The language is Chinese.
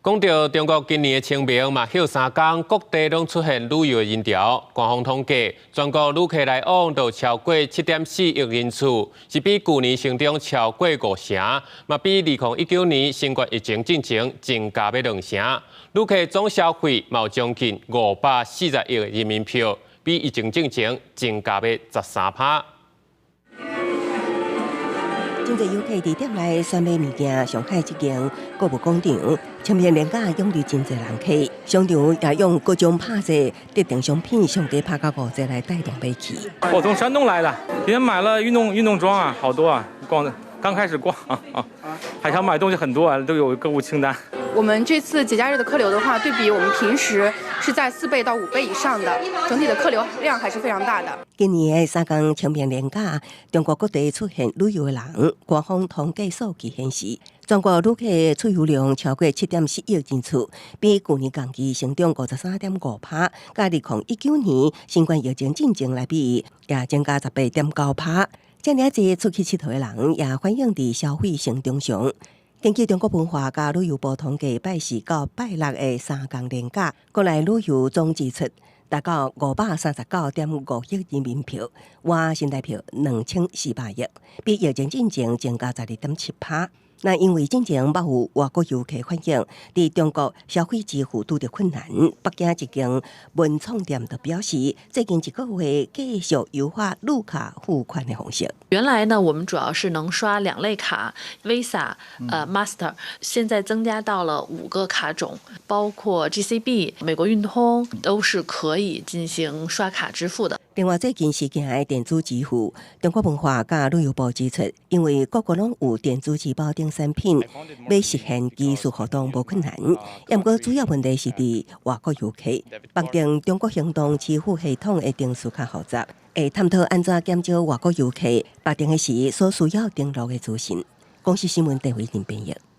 讲到中国今年的清明嘛，休3天，各地拢出现旅游的人潮。官方统计，全国旅客来往都超过7.4亿人次，是比去年成长超过5成，嘛比2019年新冠疫情进前增加要2成。旅客总消费嘛有将近540亿人民币，比疫情进前增加要13%。 真侪游客伫店内选买物件，上海这间购物广场，前面连假涌入真侪人客，商场也用各种拍摄特定商品上低拍到5折来带动买气。我从山东来的，今天买了运动装啊，好多啊，刚开始逛啊，还想买东西很多啊，都有购物清单。 我们这次节假日的客流的话，对比我们平时是在4倍到5倍以上的，整体的客流量还是非常大的。今年的3天清明连假，中国各地出现旅游的人，官方统计数据显示，全国旅客出游量超过7.4亿人次，比去年同期成长53.5%，甲2019年新冠疫情进前来比，也增加18.9%。这么侪出去佚佗的人，也反映伫消费成长上。 根据中国文化甲旅游部统计，拜4到拜6的3天连假，国内旅游总支出达到539.5亿人民币，换新台币2400亿，比疫情进前增加12.7%。那因为进前捌有外国游客反映，伫中国消费支付拄着困难，北京一间文创店就表示，最近1个月继续优化路卡付款的方式。原来呢，我们主要是能刷2类卡 ，Visa、Master， 现在增加到了5个卡种，包括 GCB、美国运通都是可以进行刷卡支付的。 另外，最近实行的电子支付，中国文化甲旅游部指出，因为各国拢有电子支付等产品，要实现技术互动无困难。不过，主要问题是伫外国游客，绑定中国行动支付系统的定数较复杂，会探讨安怎减少外国游客绑定的时所需要登录的资讯。公司新闻陈伟林编译。